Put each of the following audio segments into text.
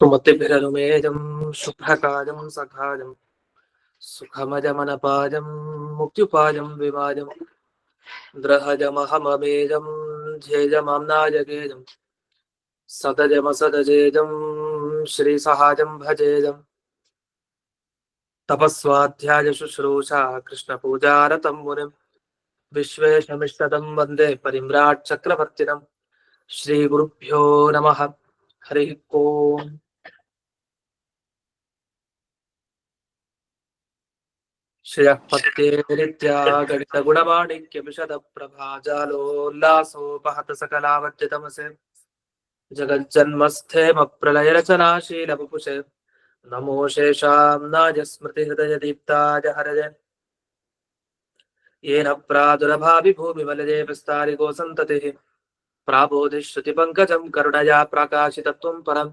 सुमतिभिरनुमेजं शुभ्रकाजं सखाजं सुखमजमनपाजं मुक्त्युपाजं विभाजं ग्रहजमहममेजं ध्येयमाम्नायगेजं सदजमसदजेजं श्रीसहाजं भजेजं तपस्वाध्याय शुश्रूषा कृष्णपूजारतं मुनिं विश्वेशमिष्टदं वन्दे परिम्राट् चक्रवर्तिनं श्रीगुरुभ्यो नमः। हरिः ओम्। श्रियः पत्ये गणितगुणमाणिक्यविशदप्रभाजालोल्लासोपहत सकलावर्जितमसे जगज्जन्मस्थेमप्रलयरचनाशीलवपुषे नमो शेषाम्नाय स्मृतिहृदयदीप्ताय हरये येन प्रादुरभाविभूमिमलये विस्तारिगो सन्ततिः प्राबोधिश्रुतिपङ्कजं करुणया प्रकाशितत्वं परं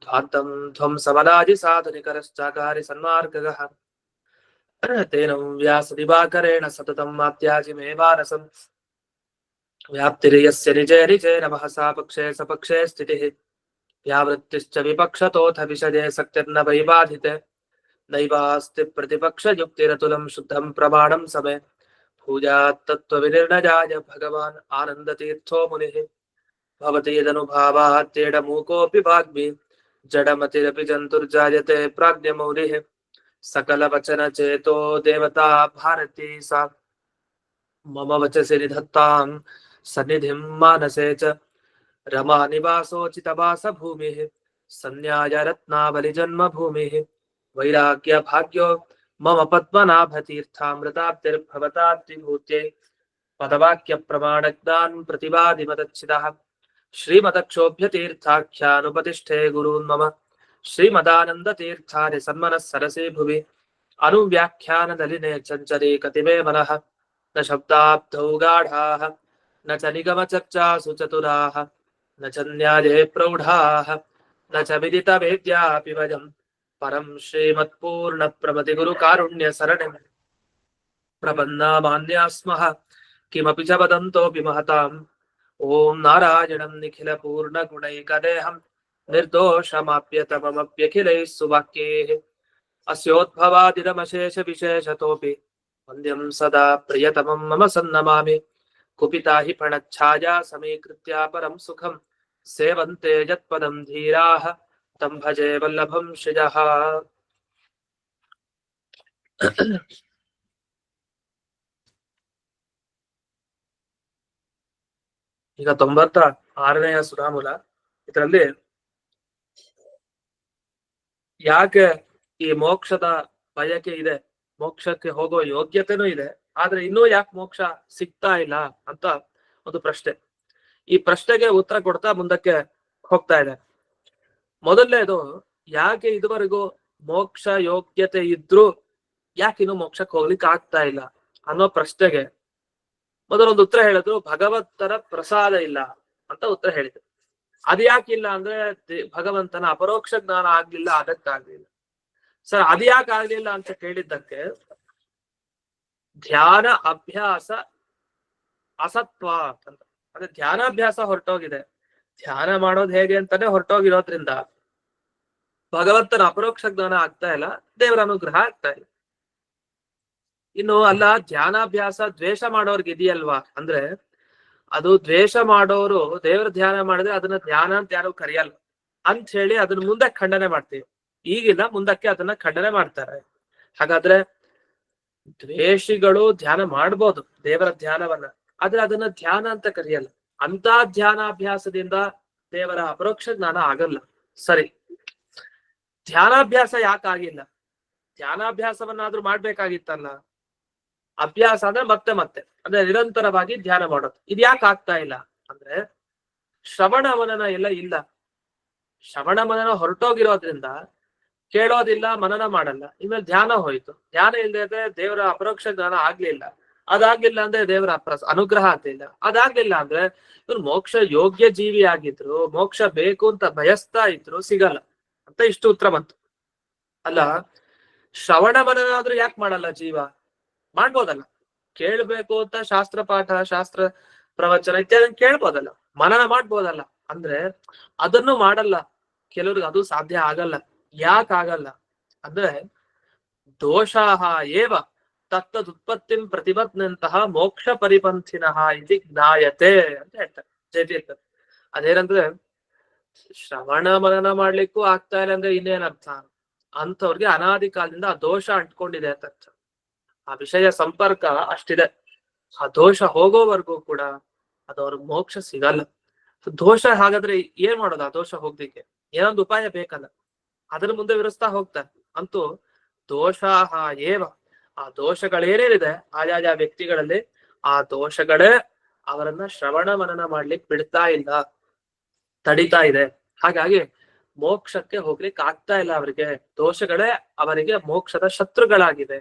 ध्वान्तं ध्वं समलाजिसाधुनिकरश्चाकारि सन्मार्गगः तेन व्यासदिवाकरेण सततं मात्याजि मे वारसम् व्याप्तिर्यस्य निजे निजे नमः सा पक्षे सपक्षे स्थितिः व्यावृत्तिश्च विपक्षतोऽथ विषजे सक्तिर्न वैबाधिते नैवास्ति प्रतिपक्षयुक्तिरतुलं शुद्धं प्रमाणं समे भूयात्तत्त्वविनिर्णयाय भगवान् आनन्दतीर्थो मुनिः भवति यदनुभावात्येडमूकोऽपि वाग्मी जडमतिरपि जन्तुर्जायते प्राज्ञमौलिः सकलवचनचेतो देवता भारती सा मम वचसि निधत्तां सन्निधिं मानसे च रमानिवासोचितवासभूमिः सन्न्यायरत्नावलिजन्मभूमिः वैराग्यभाग्यो मम पद्मनाभतीर्थामृताब्धिर्भवताद्विभूत्यै पदवाक्यप्रमाणज्ञान् प्रतिवादिमदच्छिदः श्रीमदक्षोभ्यतीर्थाख्यानुपतिष्ठे गुरून् मम श्रीमदानन्दतीर्थार्य सन्मनः सरसे भुवि अनुव्याख्याननलिने चञ्चरे कतिमे मनः न शब्दाब्धौ गाढाः न च निगमचर्चासु चतुराः न च न्याये प्रौढाः न च विदितवेद्यापि वयं परं श्रीमत्पूर्णप्रमतिगुरुकारुण्यसरणिं प्रपन्नामान्या स्मः किमपि च वदन्तोऽपि महताम् ॐ नारायणं निखिलपूर्णगुणैकदेहं निर्दोषमाप्यतममप्यखिलैः सुवाक्यैः अस्योद्भवादिदमशेषविशेषतोऽपि वन्द्यं सदा प्रियतमं मम सन्नमामि कुपिता हि फणच्छाया समीकृत्या परं सुखं सेवन्ते यत्पदं धीराः तं भजे वल्लभं श्रियः। ಈಗ 96ನೇ ಸುಧಾಮೂಲ. ಇದರಲ್ಲಿ ಯಾಕೆ ಈ ಮೋಕ್ಷದ ಬಯಕೆ ಇದೆ, ಮೋಕ್ಷಕ್ಕೆ ಹೋಗೋ ಯೋಗ್ಯತೆನೂ ಇದೆ, ಆದ್ರೆ ಇನ್ನೂ ಯಾಕೆ ಮೋಕ್ಷ ಸಿಗ್ತಾ ಇಲ್ಲ ಅಂತ ಒಂದು ಪ್ರಶ್ನೆ. ಈ ಪ್ರಶ್ನೆಗೆ ಉತ್ತರ ಕೊಡ್ತಾ ಮುಂದಕ್ಕೆ ಹೋಗ್ತಾ ಇದೆ. ಮೊದಲನೇದು, ಯಾಕೆ ಇದುವರೆಗೂ ಮೋಕ್ಷ ಯೋಗ್ಯತೆ ಇದ್ರೂ ಯಾಕೆ ಇನ್ನು ಮೋಕ್ಷಕ್ಕೆ ಹೋಗ್ಲಿಕ್ಕೆ ಆಗ್ತಾ ಇಲ್ಲ ಅನ್ನೋ ಪ್ರಶ್ನೆಗೆ ಮೊದಲೊಂದು ಉತ್ತರ ಹೇಳಿದ್ರು, ಭಗವಂತನ ಪ್ರಸಾದ ಇಲ್ಲ ಅಂತ ಉತ್ತರ ಹೇಳಿದ್ರು. ಅದು ಯಾಕಿಲ್ಲ ಅಂದ್ರೆ ಭಗವಂತನ ಅಪರೋಕ್ಷ ಜ್ಞಾನ ಆಗ್ಲಿಲ್ಲ, ಅದಕ್ಕಾಗ್ಲಿಲ್ಲ. ಸರ್ ಅದು ಯಾಕೆ ಆಗ್ಲಿಲ್ಲ ಅಂತ ಕೇಳಿದ್ದಕ್ಕೆ ಧ್ಯಾನ ಅಭ್ಯಾಸ ಅಸತ್ವ ಅಂತ, ಅದೇ ಧ್ಯಾನಾಭ್ಯಾಸ ಹೊರಟೋಗಿದೆ. ಧ್ಯಾನ ಮಾಡೋದು ಹೇಗೆ ಅಂತಾನೆ ಹೊರಟೋಗಿರೋದ್ರಿಂದ ಭಗವಂತನ ಅಪರೋಕ್ಷ ಜ್ಞಾನ ಆಗ್ತಾ ಇಲ್ಲ, ದೇವರ ಅನುಗ್ರಹ ಆಗ್ತಾ ಇಲ್ಲ. ಇನ್ನು ಅಲ್ಲ, ಧ್ಯಾನಾಭ್ಯಾಸ ದ್ವೇಷ ಮಾಡೋರ್ಗೆ ಇದೆಯಲ್ವಾ ಅಂದ್ರೆ, ಅದು ದ್ವೇಷ ಮಾಡೋರು ದೇವರ ಧ್ಯಾನ ಮಾಡಿದ್ರೆ ಅದನ್ನ ಧ್ಯಾನ ಅಂತ ಯಾರು ಕರೆಯಲ್ಲ ಅಂತ ಹೇಳಿ ಅದನ್ನ ಮುಂದೆ ಖಂಡನೆ ಮಾಡ್ತೀವಿ. ಈಗಿಲ್ಲ, ಮುಂದಕ್ಕೆ ಅದನ್ನ ಖಂಡನೆ ಮಾಡ್ತಾರೆ. ಹಾಗಾದ್ರೆ ದ್ವೇಷಿಗಳು ಧ್ಯಾನ ಮಾಡ್ಬೋದು ದೇವರ ಧ್ಯಾನವನ್ನ, ಆದ್ರೆ ಅದನ್ನ ಧ್ಯಾನ ಅಂತ ಕರೆಯಲ್ಲ. ಅಂತ ಧ್ಯಾನಾಭ್ಯಾಸದಿಂದ ದೇವರ ಅಪರೋಕ್ಷ ಜ್ಞಾನ ಆಗಲ್ಲ. ಸರಿ, ಧ್ಯಾನಾಭ್ಯಾಸ ಯಾಕಾಗಿಲ್ಲ? ಧ್ಯಾನಾಭ್ಯಾಸವನ್ನಾದ್ರೂ ಮಾಡ್ಬೇಕಾಗಿತ್ತಲ್ಲ. ಅಭ್ಯಾಸ ಅಂದ್ರೆ ಮತ್ತೆ ಮತ್ತೆ ಅಂದ್ರೆ ನಿರಂತರವಾಗಿ ಧ್ಯಾನ ಮಾಡೋದು. ಇದು ಯಾಕೆ ಆಗ್ತಾ ಇಲ್ಲ ಅಂದ್ರೆ ಶ್ರವಣ ಮನನ ಎಲ್ಲ ಇಲ್ಲ. ಶ್ರವಣ ಮನನ ಹೊರಟೋಗಿರೋದ್ರಿಂದ ಕೇಳೋದಿಲ್ಲ, ಮನನ ಮಾಡಲ್ಲ. ಇನ್ಮೇಲೆ ಧ್ಯಾನ ಹೋಯ್ತು. ಧ್ಯಾನ ಇಲ್ಲದೆ ದೇವರ ಅಪರೋಕ್ಷ ಜ್ಞಾನ ಆಗ್ಲಿಲ್ಲ. ಅದಾಗ್ಲಿಲ್ಲ ಅಂದ್ರೆ ದೇವರ ಅನುಗ್ರಹ ಆಗ್ಲಿಲ್ಲ. ಅದಾಗ್ಲಿಲ್ಲ ಅಂದ್ರೆ ಇವ್ರು ಮೋಕ್ಷ ಯೋಗ್ಯ ಜೀವಿ ಆಗಿದ್ರು, ಮೋಕ್ಷ ಬೇಕು ಅಂತ ಬಯಸ್ತಾ ಇದ್ರು, ಸಿಗಲ್ಲ ಅಂತ ಇಷ್ಟು ಉತ್ತರ ಬಂತು. ಅಲ್ಲ, ಶ್ರವಣ ಮನನ ಆದ್ರೂ ಯಾಕೆ ಮಾಡಲ್ಲ ಜೀವ? ಮಾಡ್ಬೋದಲ್ಲ. ಕೇಳ್ಬೇಕು ಅಂತ ಶಾಸ್ತ್ರ ಪಾಠ, ಶಾಸ್ತ್ರ ಪ್ರವಚನ ಇತ್ಯಾದಿ ಕೇಳ್ಬೋದಲ್ಲ, ಮನನ ಮಾಡ್ಬೋದಲ್ಲ. ಅಂದ್ರೆ ಅದನ್ನು ಮಾಡಲ್ಲ. ಕೆಲವ್ರಿಗೆ ಅದು ಸಾಧ್ಯ ಆಗಲ್ಲ. ಯಾಕಾಗಲ್ಲ ಅಂದ್ರೆ ದೋಷಾಹ ಏವ ತತ್ತದುತ್ಪತ್ತಿಂ ಪ್ರತಿಪತ್ನಂತಹ ಮೋಕ್ಷ ಪರಿಪಂಥಿನಃ ಇತಿ ಜ್ಞಾಯತೆ ಅಂತ ಹೇಳ್ತಾರೆ ಜಯತೀರ್ಥರು. ಅದೇನಂದ್ರೆ ಶ್ರವಣ ಮನನ ಮಾಡ್ಲಿಕ್ಕೂ ಆಗ್ತಾ ಇಲ್ಲ ಅಂದ್ರೆ ಇನ್ನೇನ್ ಅರ್ಥ? ಅಂಥವ್ರಿಗೆ ಅನಾದಿ ಕಾಲದಿಂದ ಆ ದೋಷ ಅಂಟ್ಕೊಂಡಿದೆ ಅಂತ ಅರ್ಥ. ಆ ವಿಷಯ ಸಂಪರ್ಕ ಅಷ್ಟಿದೆ. ಆ ದೋಷ ಹೋಗೋವರೆಗೂ ಕೂಡ ಅದು ಅವ್ರಿಗೆ ಮೋಕ್ಷ ಸಿಗಲ್ಲ. ದೋಷ ಹಾಗಾದ್ರೆ ಏನ್ ಮಾಡೋದು? ಆ ದೋಷ ಹೋಗ್ಲಿಕ್ಕೆ ಏನೊಂದು ಉಪಾಯ ಬೇಕಲ್ಲ, ಅದರ ಮುಂದೆ ವಿವರಿಸ್ತಾ ಹೋಗ್ತಾರೆ. ಅಂತೂ ದೋಷಾಹ ಏವ, ಆ ದೋಷಗಳೇನೇನಿದೆ ಆಯಾಯ ವ್ಯಕ್ತಿಗಳಲ್ಲಿ, ಆ ದೋಷಗಳೇ ಅವರನ್ನ ಶ್ರವಣ ಮನನ ಮಾಡ್ಲಿಕ್ಕೆ ಬಿಡ್ತಾ ಇಲ್ಲ, ತಡಿತಾ ಇದೆ. ಹಾಗಾಗಿ ಮೋಕ್ಷಕ್ಕೆ ಹೋಗ್ಲಿಕ್ಕೆ ಆಗ್ತಾ ಇಲ್ಲ ಅವರಿಗೆ. ದೋಷಗಳೇ ಅವರಿಗೆ ಮೋಕ್ಷದ ಶತ್ರುಗಳಾಗಿವೆ.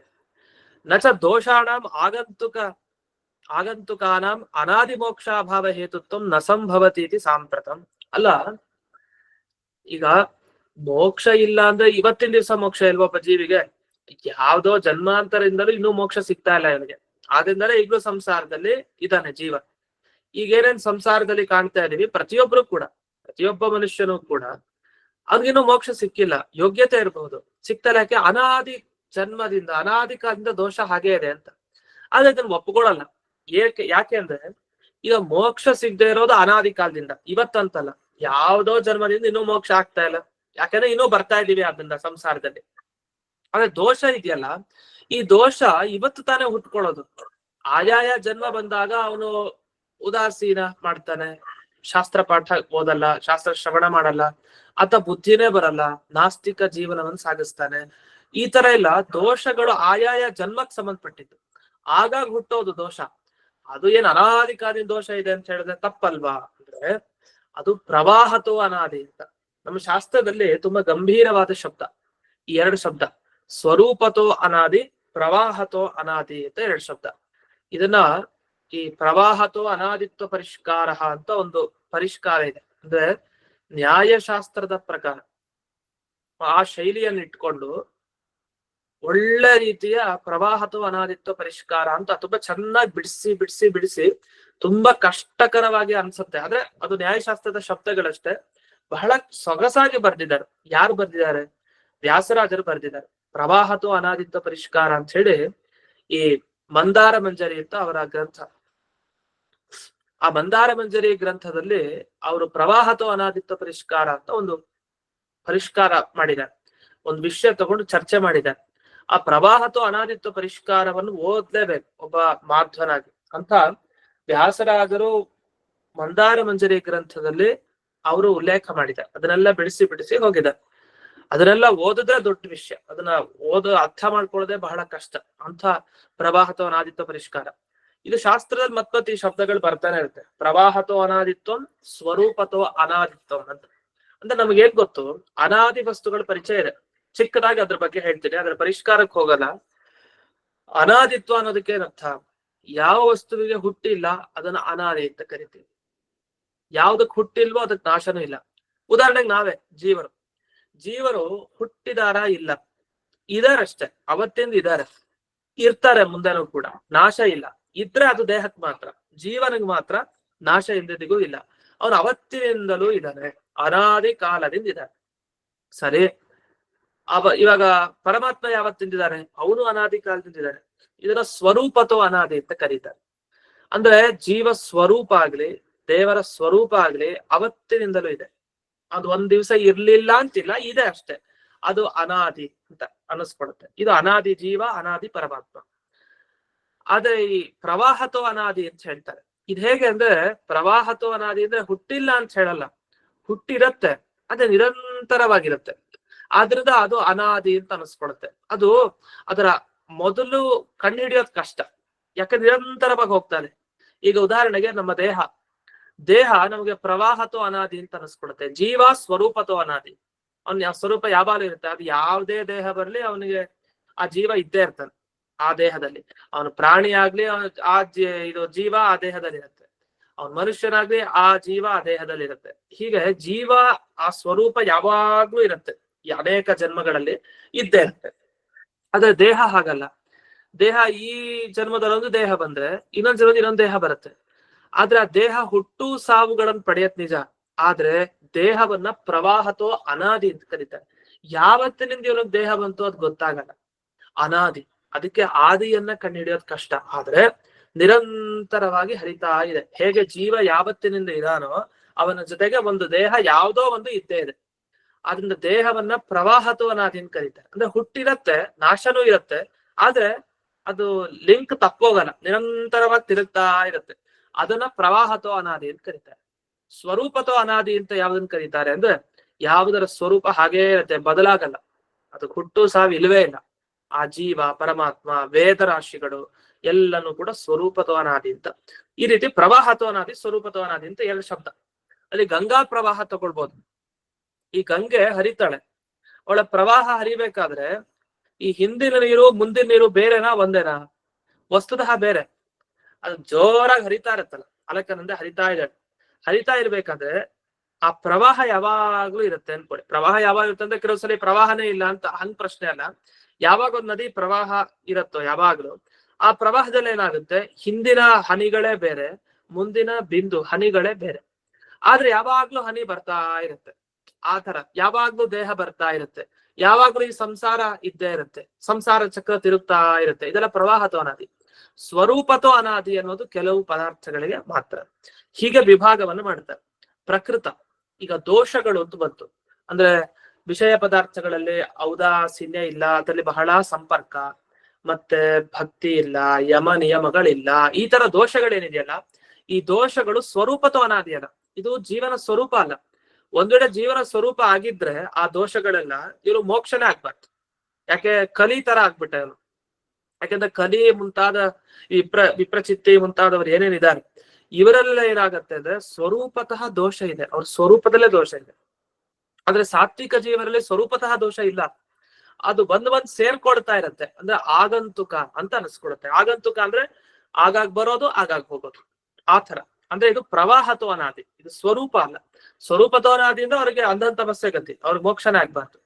ನಚ ದೋಷಾಣಂ ಆಗಂತುಕಾನಾಂ ಅನಾದಿ ಮೋಕ್ಷಾಭಾವ ಹೇತುತ್ವಂ ನ ಸಂಭವತಿ ಇತಿ ಸಾಂಪ್ರತಂ. ಅಲ್ಲ, ಈಗ ಮೋಕ್ಷ ಇಲ್ಲ ಅಂದ್ರೆ ಇವತ್ತಿನ ದಿವಸ ಮೋಕ್ಷ ಇಲ್ವಪ್ಪ ಜೀವಿಗೆ? ಯಾವ್ದೋ ಜನ್ಮಾಂತರದಿಂದಲೂ ಇನ್ನೂ ಮೋಕ್ಷ ಸಿಗ್ತಾ ಇಲ್ಲ ಇವನಿಗೆ. ಆದ್ರಿಂದಲೇ ಈಗಲೂ ಸಂಸಾರದಲ್ಲಿ ಇದ್ದಾನೆ ಜೀವ. ಈಗೇನೇನ್ ಸಂಸಾರದಲ್ಲಿ ಕಾಣ್ತಾ ಇದೀವಿ, ಪ್ರತಿಯೊಬ್ಬ ಮನುಷ್ಯನೂ ಕೂಡ ಅವ್ನಿಗಿನ್ನೂ ಮೋಕ್ಷ ಸಿಕ್ಕಿಲ್ಲ. ಯೋಗ್ಯತೆ ಇರಬಹುದು, ಸಿಕ್ತಲ್ಲ. ಯಾಕೆ? ಅನಾದಿ ಜನ್ಮದಿಂದ ಅನಾದಿ ಕಾಲದಿಂದ ದೋಷ ಹಾಗೇ ಇದೆ ಅಂತ. ಆದ್ರೆ ಅದನ್ನ ಒಪ್ಕೊಳ್ಳಲ್ಲ. ಯಾಕೆ ಅಂದ್ರೆ ಈಗ ಮೋಕ್ಷ ಸಿಗದೆ ಇರೋದು ಅನಾದಿ ಕಾಲದಿಂದ, ಇವತ್ತಂತಲ್ಲ, ಯಾವ್ದೋ ಜನ್ಮದಿಂದ ಇನ್ನೂ ಮೋಕ್ಷ ಆಗ್ತಾ ಇಲ್ಲ. ಯಾಕಂದ್ರೆ ಇನ್ನೂ ಬರ್ತಾ ಇದೀವಿ ಅದರಿಂದ ಸಂಸಾರದಲ್ಲಿ. ಆದ್ರೆ ದೋಷ ಇದೆಯಲ್ಲ, ಈ ದೋಷ ಇವತ್ತು ತಾನೇ ಹುಟ್ಕೊಳ್ಳೋದು. ಆಯಾಯ ಜನ್ಮ ಬಂದಾಗ ಅವನು ಉದಾಸೀನ ಮಾಡ್ತಾನೆ, ಶಾಸ್ತ್ರ ಪಾಠ ಓದಲ್ಲ, ಶಾಸ್ತ್ರ ಶ್ರವಣ ಮಾಡಲ್ಲ, ಆತ ಬುದ್ಧಿನೇ ಬರಲ್ಲ, ನಾಸ್ತಿಕ ಜೀವನವನ್ನು ಸಾಗಿಸ್ತಾನೆ. ಈ ತರ ಎಲ್ಲ ದೋಷಗಳು ಆಯಾಯ ಜನ್ಮಕ್ಕೆ ಸಂಬಂಧಪಟ್ಟಿದ್ದು. ಆಗಾಗ ಹುಟ್ಟೋದು ದೋಷ. ಅದು ಏನ್ ಅನಾದಿ ಕಾಲದ ದೋಷ ಇದೆ ಅಂತ ಹೇಳಿದ್ರೆ ತಪ್ಪಲ್ವಾ? ಅಂದ್ರೆ ಅದು ಪ್ರವಾಹತೋ ಅನಾದಿ ಅಂತ ನಮ್ಮ ಶಾಸ್ತ್ರದಲ್ಲಿ ತುಂಬಾ ಗಂಭೀರವಾದ ಶಬ್ದ. ಈ ಎರಡು ಶಬ್ದ, ಸ್ವರೂಪತೋ ಅನಾದಿ, ಪ್ರವಾಹತೋ ಅನಾದಿ ಅಂತ ಎರಡು ಶಬ್ದ. ಇದನ್ನ ಈ ಪ್ರವಾಹತೋ ಅನಾದಿತ್ವ ಪರಿಷ್ಕಾರ ಅಂತ ಒಂದು ಪರಿಷ್ಕಾರ ಇದೆ. ಅಂದ್ರೆ ನ್ಯಾಯಶಾಸ್ತ್ರದ ಪ್ರಕಾರ ಆ ಶೈಲಿಯನ್ನು ಇಟ್ಕೊಂಡು ಒಳ್ಳೆ ರೀತಿಯ ಪ್ರವಾಹತೋ ಅನಾದಿತ್ವ ಪರಿಷ್ಕಾರ ಅಂತ ತುಂಬಾ ಚೆನ್ನಾಗಿ ಬಿಡಿಸಿ ತುಂಬಾ ಕಷ್ಟಕರವಾಗಿ ಅನ್ಸುತ್ತೆ. ಆದ್ರೆ ಅದು ನ್ಯಾಯಶಾಸ್ತ್ರದ ಶಬ್ದಗಳಷ್ಟೇ, ಬಹಳ ಸೊಗಸಾಗಿ ಬರ್ದಿದ್ದಾರೆ. ಯಾರು ಬರ್ದಿದ್ದಾರೆ? ವ್ಯಾಸರಾಜರು ಬರ್ದಿದ್ದಾರೆ. ಪ್ರವಾಹತೋ ಅನಾದಿತ್ವ ಪರಿಷ್ಕಾರ ಅಂತ ಹೇಳಿ ಈ ಮಂದಾರ ಮಂಜರಿ ಅಂತ ಅವರ ಗ್ರಂಥ. ಆ ಮಂದಾರ ಮಂಜರಿ ಗ್ರಂಥದಲ್ಲಿ ಅವರು ಪ್ರವಾಹತೋ ಅನಾದಿತ್ವ ಪರಿಷ್ಕಾರ ಅಂತ ಒಂದು ಪರಿಷ್ಕಾರ ಮಾಡಿದ್ದಾರೆ. ಒಂದು ವಿಷಯ ತಗೊಂಡು ಚರ್ಚೆ ಮಾಡಿದ್ದಾರೆ. ಆ ಪ್ರವಾಹತೋ ಅನಾದಿತ್ವ ಪರಿಷ್ಕಾರವನ್ನು ಓದ್ಲೇಬೇಕು ಒಬ್ಬ ಮಾಧ್ವನಾಗಿ ಅಂತ ವ್ಯಾಸರಾಜರು ಮಂದಾರ ಮಂಜರಿ ಗ್ರಂಥದಲ್ಲಿ ಅವರು ಉಲ್ಲೇಖ ಮಾಡಿದ್ದಾರೆ. ಅದನ್ನೆಲ್ಲ ಬಿಡಿಸಿ ಹೋಗಿದ್ದಾರೆ. ಅದನ್ನೆಲ್ಲ ಓದಿದ್ರೆ ದೊಡ್ಡ ವಿಷಯ. ಅದನ್ನ ಅರ್ಥ ಮಾಡ್ಕೊಳ್ಳೋದೇ ಬಹಳ ಕಷ್ಟ. ಅಂತ ಪ್ರವಾಹತೋ ಅನಾದಿತ್ವ ಪರಿಷ್ಕಾರ ಇದು ಶಾಸ್ತ್ರದಲ್ಲಿ ಮತ್ಮತ್ ಈ ಶಬ್ದಗಳು ಬರ್ತಾನೆ ಇರುತ್ತೆ. ಪ್ರವಾಹತೋ ಅನಾದಿತ್ವಂ, ಸ್ವರೂಪತೋ ಅನಾದಿತ್ವಂ ಅಂತ. ಅಂದ್ರೆ ನಮ್ಗೆ ಏನ್ ಗೊತ್ತು? ಅನಾದಿ ವಸ್ತುಗಳ ಪರಿಚಯ ಇದೆ, ಚಿಕ್ಕದಾಗಿ ಅದ್ರ ಬಗ್ಗೆ ಹೇಳ್ತೀನಿ, ಅದ್ರ ಪರಿಷ್ಕಾರಕ್ಕೆ ಹೋಗಲ್ಲ. ಅನಾದಿತ್ವ ಅನ್ನೋದಕ್ಕೆ ಏನರ್ಥ? ಯಾವ ವಸ್ತುವಿಗೆ ಹುಟ್ಟಿಲ್ಲ ಅದನ್ನ ಅನಾದಿ ಅಂತ ಕರಿತೀವಿ. ಯಾವ್ದಕ್ ಹುಟ್ಟಿಲ್ವೋ ಅದಕ್ಕೆ ನಾಶನೂ ಇಲ್ಲ. ಉದಾಹರಣೆಗೆ ನಾವೇ ಜೀವರು ಹುಟ್ಟಿದಾರ? ಇಲ್ಲ, ಇದಾರಷ್ಟೇ. ಅವತ್ತಿಂದ ಇದಾರೆ, ಇರ್ತಾರೆ ಮುಂದೆನೂ ಕೂಡ. ನಾಶ ಇಲ್ಲ. ಇದ್ರೆ ಅದು ದೇಹಕ್ಕೆ ಮಾತ್ರ, ಜೀವನಿಗೆ ಮಾತ್ರ ನಾಶ ಎಂದಿಗೂ ಇಲ್ಲ. ಅವನು ಅವತ್ತಿನಿಂದಲೂ ಇದ್ದಾನೆ, ಅನಾದಿ ಕಾಲದಿಂದ ಇದ್ದಾನೆ. ಸರಿ, ಇವಾಗ ಪರಮಾತ್ಮ ಯಾವತ್ತಿಂದಿದ್ದಾನೆ? ಅವನು ಅನಾದಿ ಕಾಲದಿಂದ ಇದ್ದಾನೆ. ಇದನ್ನ ಸ್ವರೂಪತೋ ಅನಾದಿ ಅಂತ ಕರೀತಾರೆ. ಅಂದ್ರೆ ಜೀವ ಸ್ವರೂಪ ಆಗ್ಲಿ, ದೇವರ ಸ್ವರೂಪ ಆಗ್ಲಿ ಅವತ್ತಿನಿಂದಲೂ ಇದೆ. ಅದು ಒಂದ್ ದಿವ್ಸ ಇರ್ಲಿಲ್ಲ ಅಂತಿಲ್ಲ, ಇದೆ ಅಷ್ಟೇ. ಅದು ಅನಾದಿ ಅಂತ ಅನಿಸ್ಕೊಡುತ್ತೆ. ಇದು ಅನಾದಿ ಜೀವ, ಅನಾದಿ ಪರಮಾತ್ಮ. ಆದ್ರೆ ಈ ಪ್ರವಾಹತೋ ಅನಾದಿ ಅಂತ ಹೇಳ್ತಾರೆ. ಇದು ಹೇಗೆ ಅಂದ್ರೆ, ಪ್ರವಾಹತೋ ಅನಾದಿ ಅಂದ್ರೆ ಹುಟ್ಟಿಲ್ಲ ಅಂತ ಹೇಳಲ್ಲ, ಹುಟ್ಟಿರತ್ತೆ, ಅದೇ ನಿರಂತರವಾಗಿರುತ್ತೆ. ಆದ್ರಿಂದ ಅದು ಅನಾದಿ ಅಂತ ಅನಿಸ್ಕೊಳುತ್ತೆ. ಅದು ಅದರ ಮೊದಲು ಕಂಡು ಹಿಡಿಯೋದ್ ಕಷ್ಟ, ಯಾಕಂದ್ರೆ ನಿರಂತರವಾಗಿ ಹೋಗ್ತಾನೆ. ಈಗ ಉದಾಹರಣೆಗೆ ನಮ್ಮ ದೇಹ ನಮಗೆ ಪ್ರವಾಹತೋ ಅನಾದಿ ಅಂತ ಅನಿಸ್ಕೊಡುತ್ತೆ. ಜೀವ ಸ್ವರೂಪತೋ ಅನಾದಿ. ಅವ್ನ ಸ್ವರೂಪ ಯಾವಾಗಲೂ ಇರುತ್ತೆ. ಅದು ಯಾವುದೇ ದೇಹ ಬರ್ಲಿ ಅವನಿಗೆ ಆ ಜೀವ ಇದ್ದೇ ಇರ್ತಾನೆ ಆ ದೇಹದಲ್ಲಿ. ಅವನು ಪ್ರಾಣಿ ಆಗ್ಲಿ, ಇದು ಜೀವ ಆ ದೇಹದಲ್ಲಿ ಇರುತ್ತೆ. ಅವನ್ ಮನುಷ್ಯನಾಗ್ಲಿ, ಆ ಜೀವ ಆ ದೇಹದಲ್ಲಿ ಇರುತ್ತೆ. ಹೀಗೆ ಜೀವ ಆ ಸ್ವರೂಪ ಯಾವಾಗ್ಲೂ ಇರುತ್ತೆ, ಅನೇಕ ಜನ್ಮಗಳಲ್ಲಿ ಇದ್ದೇ ಇರುತ್ತೆ. ಆದ್ರೆ ದೇಹ ಹಾಗಲ್ಲ. ದೇಹ ಈ ಜನ್ಮದಲ್ಲಿ ಒಂದು ದೇಹ ಬಂದ್ರೆ ಇನ್ನೊಂದ್ ಜನ್ಮದಲ್ಲಿ ಇನ್ನೊಂದ್ ದೇಹ ಬರುತ್ತೆ. ಆದ್ರೆ ಆ ದೇಹ ಹುಟ್ಟು ಸಾವುಗಳನ್ನು ಪಡೆಯತ್ ನಿಜ, ಆದ್ರೆ ದೇಹವನ್ನ ಪ್ರವಾಹತೋ ಅನಾದಿ ಅಂತ ಕರೀತಾರೆ. ಯಾವತ್ತಿನಿಂದ ಇವನಿಗೆ ದೇಹ ಬಂತು ಅದ್ ಗೊತ್ತಾಗಲ್ಲ, ಅನಾದಿ. ಅದಕ್ಕೆ ಆದಿಯನ್ನ ಕಂಡುಹಿಡಿಯೋದು ಕಷ್ಟ. ಆದ್ರೆ ನಿರಂತರವಾಗಿ ಹರಿತಾ ಇದೆ. ಹೇಗೆ ಜೀವ ಯಾವತ್ತಿನಿಂದ ಇದಾನೋ ಅವನ ಜೊತೆಗೆ ಒಂದು ದೇಹ ಯಾವುದೋ ಒಂದು ಇದ್ದೇ ಇದೆ. ಆದ್ರಿಂದ ದೇಹವನ್ನ ಪ್ರವಾಹತೋ ಅನಾದಿ ಅಂತ ಕರೀತಾರೆ. ಅಂದ್ರೆ ಹುಟ್ಟಿರತ್ತೆ, ನಾಶನೂ ಇರತ್ತೆ, ಆದ್ರೆ ಅದು ಲಿಂಕ್ ತಪ್ಪೋಗಲ್ಲ, ನಿರಂತರವಾಗಿ ತಿರುಗ್ತಾ ಇರುತ್ತೆ. ಅದನ್ನ ಪ್ರವಾಹತೋ ಅನಾದಿ ಅಂತ ಕರೀತಾರೆ. ಸ್ವರೂಪತೋ ಅನಾದಿ ಅಂತ ಯಾವ್ದನ್ನ ಕರೀತಾರೆ ಅಂದ್ರೆ ಯಾವುದರ ಸ್ವರೂಪ ಹಾಗೇ ಇರುತ್ತೆ, ಬದಲಾಗಲ್ಲ, ಅದು ಹುಟ್ಟು ಸಾವು ಇಲ್ವೇ ಇಲ್ಲ. ಆ ಜೀವ, ಪರಮಾತ್ಮ, ವೇದರಾಶಿಗಳು ಎಲ್ಲನೂ ಕೂಡ ಸ್ವರೂಪತೋ ಅನಾದಿ ಅಂತ. ಈ ರೀತಿ ಪ್ರವಾಹತೋ ಅನಾದಿ, ಸ್ವರೂಪತೋ ಅನಾದಿ ಅಂತ ಎರಡು ಶಬ್ದ. ಅಲ್ಲಿ ಗಂಗಾ ಪ್ರವಾಹ ತಗೊಳ್ಬೋದು. ಈ ಗಂಗೆ ಹರಿತಾಳೆ, ಅವಳ ಪ್ರವಾಹ ಹರಿಬೇಕಾದ್ರೆ ಈ ಹಿಂದಿನ ನೀರು ಮುಂದಿನ ನೀರು ಬೇರೆನಾ ಒಂದೇನಾ? ವಸ್ತುತಃ ಬೇರೆ. ಅದು ಜೋರಾಗಿ ಹರಿತಾ ಇರತ್ತಲ್ಲ, ಅಲಕನಂದೆ ಹರಿತಾ ಇದ್ದಾಳೆ. ಹರಿತಾ ಇರ್ಬೇಕಾದ್ರೆ ಆ ಪ್ರವಾಹ ಯಾವಾಗ್ಲೂ ಇರುತ್ತೆ ಅನ್ಕೊಳ್ಳಿ. ಪ್ರವಾಹ ಯಾವಾಗ ಇರುತ್ತೆ ಅಂದ್ರೆ ಕೆಲವು ಸಲ ಪ್ರವಾಹನೇ ಇಲ್ಲ ಅಂತ ಹಂಗ್ ಪ್ರಶ್ನೆ ಅಲ್ಲ. ಯಾವಾಗ ಒಂದ್ ನದಿ ಪ್ರವಾಹ ಇರತ್ತೋ ಯಾವಾಗ್ಲೂ ಆ ಪ್ರವಾಹದಲ್ಲಿ ಏನಾಗುತ್ತೆ, ಹಿಂದಿನ ಹನಿಗಳೇ ಬೇರೆ, ಮುಂದಿನ ಬಿಂದು ಹನಿಗಳೇ ಬೇರೆ. ಆದ್ರೆ ಯಾವಾಗ್ಲೂ ಹನಿ ಬರ್ತಾ ಇರುತ್ತೆ. ಆ ತರ ಯಾವಾಗ್ಲೂ ದೇಹ ಬರ್ತಾ ಇರುತ್ತೆ, ಯಾವಾಗ್ಲೂ ಈ ಸಂಸಾರ ಇದ್ದೇ ಇರುತ್ತೆ, ಸಂಸಾರ ಚಕ್ರ ತಿರುಗ್ತಾ ಇರುತ್ತೆ. ಇದೆಲ್ಲ ಪ್ರವಾಹತೋ ಅನಾದಿ. ಸ್ವರೂಪತೋ ಅನಾದಿ ಅನ್ನೋದು ಕೆಲವು ಪದಾರ್ಥಗಳಿಗೆ ಮಾತ್ರ. ಹೀಗೆ ವಿಭಾಗವನ್ನು ಮಾಡ್ತಾರೆ. ಪ್ರಕೃತ, ಈಗ ದೋಷಗಳು ಅಂತ ಬಂತು ಅಂದ್ರೆ ವಿಷಯ ಪದಾರ್ಥಗಳಲ್ಲಿ ಔದಾಸೀನ್ಯ ಇಲ್ಲ, ಅದರಲ್ಲಿ ಬಹಳ ಸಂಪರ್ಕ, ಮತ್ತೆ ಭಕ್ತಿ ಇಲ್ಲ, ಯಮ ನಿಯಮಗಳಿಲ್ಲ, ಈ ತರ ದೋಷಗಳೇನಿದೆಯಲ್ಲ, ಈ ದೋಷಗಳು ಸ್ವರೂಪತೋ ಅನಾದಿ ಅಲ್ಲ. ಇದು ಜೀವನ ಸ್ವರೂಪ ಅಲ್ಲ. ಒಂದ್ ವೇಳೆ ಜೀವನ ಸ್ವರೂಪ ಆಗಿದ್ರೆ ಆ ದೋಷಗಳೆಲ್ಲ ಇವರು ಮೋಕ್ಷನೇ ಆಗ್ಬಾರ್ದು. ಯಾಕೆ ಕಲಿ ತರ ಆಗ್ಬಿಟ್ಟ ಇವನು. ಯಾಕಂದ್ರೆ ಕಲಿ ಮುಂತಾದ ವಿಪ್ರಚಿತ್ತಿ ಮುಂತಾದವರು ಏನೇನಿದ್ದಾರೆ ಇವರೆಲ್ಲ ಏನಾಗತ್ತೆ ಅಂದ್ರೆ ಸ್ವರೂಪತಃ ದೋಷ ಇದೆ, ಅವ್ರ ಸ್ವರೂಪದಲ್ಲೇ ದೋಷ ಇದೆ. ಆದ್ರೆ ಸಾತ್ವಿಕ ಜೀವನದಲ್ಲಿ ಸ್ವರೂಪತಃ ದೋಷ ಇಲ್ಲ, ಅದು ಬಂದ್ ಸೇರ್ಕೊಳ್ತಾ ಇರತ್ತೆ. ಅಂದ್ರೆ ಆಗಂತುಕ ಅಂತ ಅನಿಸ್ಕೊಡುತ್ತೆ. ಆಗಂತುಕ ಅಂದ್ರೆ ಆಗಾಗ್ ಬರೋದು ಆಗಾಗ್ ಹೋಗೋದು, ಆ ತರ. ಅಂದ್ರೆ ಇದು ಪ್ರವಾಹತೋ ಅನಾದಿ, ಇದು ಸ್ವರೂಪ ಅಲ್ಲ. ಸ್ವರೂಪತೋ ಅನಾದಿಯಿಂದ ಅವ್ರಿಗೆ ಅಂಧನ್ ತಪಸ್ಸೆ ಗತಿ, ಅವ್ರಿಗೆ ಮೋಕ್ಷನೇ ಆಗ್ಬಾರ್ದು.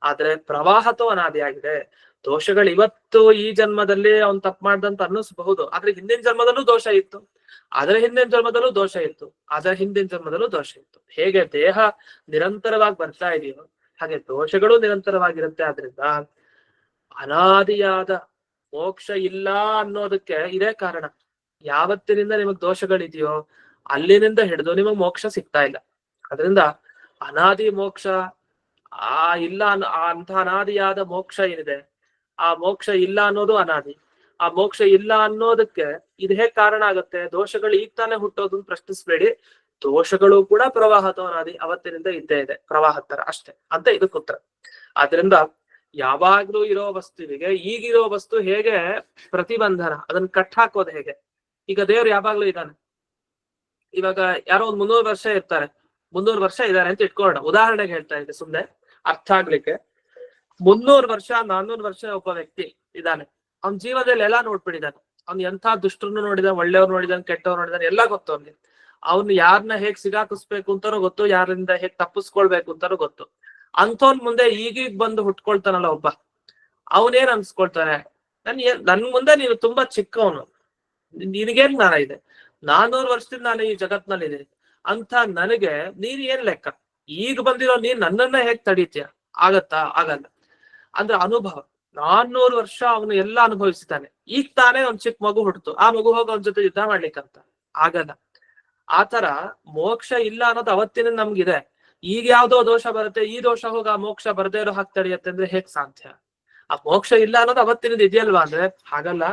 ಆದ್ರೆ ಪ್ರವಾಹತೋ ಅನಾದಿ ಆಗಿದೆ. ದೋಷಗಳು ಇವತ್ತು ಈ ಜನ್ಮದಲ್ಲಿ ಅವ್ನ್ ತಪ್ಪು ಮಾಡ್ದಂತ ಅನ್ನಿಸ್ಬಹುದು, ಆದ್ರೆ ಹಿಂದಿನ ಜನ್ಮದಲ್ಲೂ ದೋಷ ಇತ್ತು, ಅದರ ಹಿಂದಿನ ಜನ್ಮದಲ್ಲೂ ದೋಷ ಇತ್ತು, ಅದರ ಹಿಂದಿನ ಜನ್ಮದಲ್ಲೂ ದೋಷ ಇತ್ತು. ಹೇಗೆ ದೇಹ ನಿರಂತರವಾಗಿ ಬರ್ತಾ ಇದೆಯೋ ಹಾಗೆ ದೋಷಗಳು ನಿರಂತರವಾಗಿರುತ್ತೆ. ಆದ್ರಿಂದ ಅನಾದಿಯಾದ ಮೋಕ್ಷ ಇಲ್ಲ ಅನ್ನೋದಕ್ಕೆ ಇದೇ ಕಾರಣ. ಯಾವತ್ತಿನಿಂದ ನಿಮಗ್ ದೋಷಗಳಿದೆಯೋ ಅಲ್ಲಿನಿಂದ ಹಿಡಿದು ನಿಮಗ್ ಮೋಕ್ಷ ಸಿಗ್ತಾ ಇಲ್ಲ. ಅದರಿಂದ ಅನಾದಿ ಮೋಕ್ಷ ಇಲ್ಲ ಅಂತ ಅನಾದಿಯಾದ ಮೋಕ್ಷ ಏನಿದೆ, ಆ ಮೋಕ್ಷ ಇಲ್ಲ ಅನ್ನೋದು ಅನಾದಿ. ಆ ಮೋಕ್ಷ ಇಲ್ಲ ಅನ್ನೋದಕ್ಕೆ ಇದು ಹೇಗ್ ಕಾರಣ ಆಗುತ್ತೆ? ದೋಷಗಳು ಈಗ ತಾನೇ ಹುಟ್ಟೋದು ಪ್ರಶ್ನಿಸ್ಬೇಡಿ. ದೋಷಗಳು ಕೂಡ ಪ್ರವಾಹತೋ ಅನಾದಿ, ಅವತ್ತಿನಿಂದ ಇದ್ದೇ ಇದೆ, ಪ್ರವಾಹ ತರ ಅಷ್ಟೇ ಅಂತ ಇದಕ್ಕೆ ಉತ್ತರ. ಆದ್ರಿಂದ ಯಾವಾಗ್ಲೂ ಇರೋ ವಸ್ತುವಿಗೆ ಈಗಿರೋ ವಸ್ತು ಹೇಗೆ ಪ್ರತಿಬಂಧನ, ಅದನ್ನ ಕಟ್ ಹಾಕೋದು ಹೇಗೆ? ಈಗ ದೇವ್ರು ಯಾವಾಗ್ಲೂ ಇದ್ದಾನೆ. ಇವಾಗ ಯಾರೋ ಒಂದ್ 300 ವರ್ಷ ಇರ್ತಾರೆ, 300 ವರ್ಷ ಇದಾರೆ ಅಂತ ಇಟ್ಕೊಳ್ಳೋಣ, ಉದಾಹರಣೆಗೆ ಹೇಳ್ತಾ ಇದ್ದೆ ಸುಮ್ನೆ ಅರ್ಥ ಆಗ್ಲಿಕ್ಕೆ. 300 ವರ್ಷ 400 ವರ್ಷ ಒಬ್ಬ ವ್ಯಕ್ತಿ ಇದ್ದಾನೆ, ಅವ್ನ ಜೀವನದಲ್ಲಿ ಎಲ್ಲಾ ನೋಡ್ಬಿಟ್ಟಿದ್ದಾನೆ. ಅವ್ನ್ ಎಂಥ ದುಷ್ಟರನ್ನು ನೋಡಿದಾನೆ, ಒಳ್ಳೆಯವ್ರು ನೋಡಿದಾನೆ, ಕೆಟ್ಟವ್ರು ನೋಡಿದಾನೆ, ಎಲ್ಲ ಗೊತ್ತು ಅವ್ನಿಗೆ. ಅವ್ನು ಯಾರನ್ನ ಹೇಗ್ ಸಿಗಾಕಿಸ್ಬೇಕು ಅಂತಾನೂ ಗೊತ್ತು, ಯಾರಿಂದ ಹೇಗ್ ತಪ್ಪಿಸ್ಕೊಳ್ಬೇಕು ಅಂತಾನೂ ಗೊತ್ತು. ಅಂಥವ್ನ್ ಮುಂದೆ ಈಗೀಗ ಬಂದು ಹುಟ್ಕೊಳ್ತಾನಲ್ಲ ಒಬ್ಬ, ಅವನೇನ್ ಅನ್ಸ್ಕೊಳ್ತಾನೆ, ನನ್ ಮುಂದೆ ನೀನು ತುಂಬಾ ಚಿಕ್ಕವನು, ನಿನಗೇನ್ ಜ್ಞಾನ ಇದೆ, 400 ವರ್ಷದಿಂದ ನಾನು ಈ ಜಗತ್ನಲ್ಲಿ ಇದ್ದೀನಿ ಅಂತ ನನಗೆ ನೀನ್ ಏನ್ ಲೆಕ್ಕ? ಈಗ ಬಂದಿರೋ ನೀನ್ ನನ್ನನ್ನ ಹೇಗ್ ತಡೀತೀಯ? ಆಗತ್ತಾ? ಆಗಲ್ಲ. ಅಂದ್ರೆ ಅನುಭವ. 400 ವರ್ಷ ಅವನು ಎಲ್ಲ ಅನುಭವಿಸ್ತಾನೆ, ಈಗ ತಾನೇ ಒಂದ್ ಚಿಕ್ಕ ಮಗು ಹುಟ್ಟಿತು, ಆ ಮಗು ಹೋಗಿ ಅವನ ಜೊತೆ ಯುದ್ಧ ಮಾಡ್ಲಿಕ್ಕಂತ ಆಗಲ್ಲ. ಆತರ ಮೋಕ್ಷ ಇಲ್ಲ ಅನ್ನೋದು ಅವತ್ತಿನ ನಮ್ಗಿದೆ. ಈಗ ಯಾವ್ದೋ ದೋಷ ಬರುತ್ತೆ, ಈ ದೋಷ ಹೋಗಿ ಆ ಮೋಕ್ಷ ಬರ್ದೇ ಇರೋ ಹಾಗೆ ತಡೆಯತ್ತೆ ಅಂದ್ರೆ ಹೇಗ್ ಸಾಧ್ಯ? ಆ ಮೋಕ್ಷ ಇಲ್ಲ ಅನ್ನೋದು ಅವತ್ತಿನದ ಇದೆಯಲ್ವಾ? ಅಂದ್ರೆ ಹಾಗಲ್ಲ,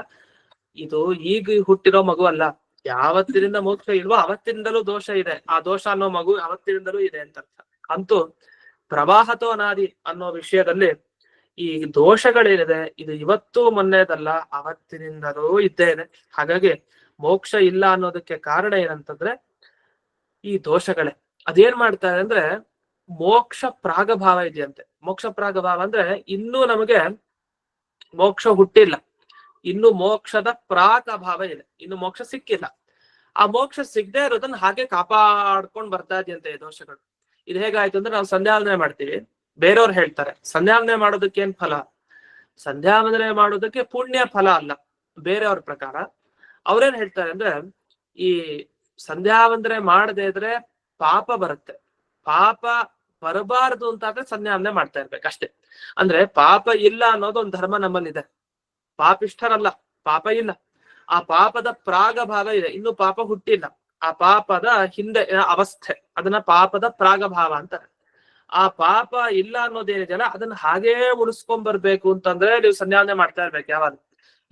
ಇದು ಈಗ ಹುಟ್ಟಿರೋ ಮಗು ಅಲ್ಲ. ಯಾವತ್ತಿನಿಂದ ಮೋಕ್ಷ ಇಲ್ವೋ ಅವತ್ತಿನಿಂದಲೂ ದೋಷ ಇದೆ, ಆ ದೋಷ ಅನ್ನೋ ಮಗು ಅವತ್ತಿನಿಂದಲೂ ಇದೆ ಅಂತ ಅರ್ಥ. ಅಂತೂ ಪ್ರವಾಹತೋ ಅನಾದಿ ಅನ್ನೋ ವಿಷಯದಲ್ಲಿ ಈ ದೋಷಗಳೇನಿದೆ ಇದು ಇವತ್ತು ಮೊನ್ನೆದಲ್ಲ, ಅವತ್ತಿನಿಂದಲೂ ಇದ್ದೇ ಇದೆ. ಹಾಗಾಗಿ ಮೋಕ್ಷ ಇಲ್ಲ ಅನ್ನೋದಕ್ಕೆ ಕಾರಣ ಏನಂತಂದ್ರೆ ಈ ದೋಷಗಳೇ. ಅದೇನ್ ಮಾಡ್ತಾರೆ ಅಂದ್ರೆ ಮೋಕ್ಷ ಪ್ರಾಗಭಾವ ಇದೆಯಂತೆ. ಮೋಕ್ಷ ಪ್ರಾಗಭಾವ ಅಂದ್ರೆ ಇನ್ನೂ ನಮಗೆ ಮೋಕ್ಷ ಹುಟ್ಟಿಲ್ಲ, ಇನ್ನು ಮೋಕ್ಷದ ಪ್ರಾಕ್ ಅಭಾವ ಇದೆ, ಇನ್ನು ಮೋಕ್ಷ ಸಿಕ್ಕಿಲ್ಲ. ಆ ಮೋಕ್ಷ ಸಿಗದೆ ಇರೋದನ್ನ ಹಾಗೆ ಕಾಪಾಡ್ಕೊಂಡ್ ಬರ್ತಾ ಇದೆಯಂತೆ ಈ ದೋಷಗಳು. ಇದು ಹೇಗಾಯ್ತು ಅಂದ್ರೆ ನಾವು ಸಂಧ್ಯಾವಂದನೆ ಮಾಡ್ತೀವಿ, ಬೇರೆಯವ್ರು ಹೇಳ್ತಾರೆ ಸಂಧ್ಯಾವಂದನೆ ಮಾಡೋದಕ್ಕೆ ಏನ್ ಫಲ? ಸಂಧ್ಯಾವಂದನೆ ಮಾಡೋದಕ್ಕೆ ಪುಣ್ಯ ಫಲ ಅಲ್ಲ ಬೇರೆಯವ್ರ ಪ್ರಕಾರ. ಅವ್ರೇನ್ ಹೇಳ್ತಾರೆ ಅಂದ್ರೆ ಈ ಸಂಧ್ಯಾವಂದನೆ ಮಾಡದೇ ಇದ್ರೆ ಪಾಪ ಬರುತ್ತೆ, ಪಾಪ ಬರಬಾರದು ಅಂತಾದ್ರೆ ಸಂಧ್ಯಾವಂದನೆ ಮಾಡ್ತಾ ಇರ್ಬೇಕು ಅಷ್ಟೇ. ಅಂದ್ರೆ ಪಾಪ ಇಲ್ಲ ಅನ್ನೋದು ಒಂದು ಧರ್ಮ ನಮ್ಮಲ್ಲಿದೆ. ಪಾಪಿಷ್ಠರಲ್ಲ, ಪಾಪ ಇಲ್ಲ. ಆ ಪಾಪದ ಪ್ರಾಗ ಭಾವ ಇದೆ, ಇನ್ನು ಪಾಪ ಹುಟ್ಟಿಲ್ಲ. ಆ ಪಾಪದ ಹಿಂದೆ ಅವಸ್ಥೆ, ಅದನ್ನ ಪಾಪದ ಪ್ರಾಗ ಭಾವ ಅಂತಾರೆ. ಆ ಪಾಪ ಇಲ್ಲ ಅನ್ನೋದೇನಿದೆಯಲ್ಲ ಅದನ್ನ ಹಾಗೇ ಉಳಿಸ್ಕೊಂಡ್ ಬರ್ಬೇಕು ಅಂತಂದ್ರೆ ನೀವು ಸಂಧ್ಯಾವಂದನೆ ಮಾಡ್ತಾ ಇರ್ಬೇಕು ಯಾವಾಗ.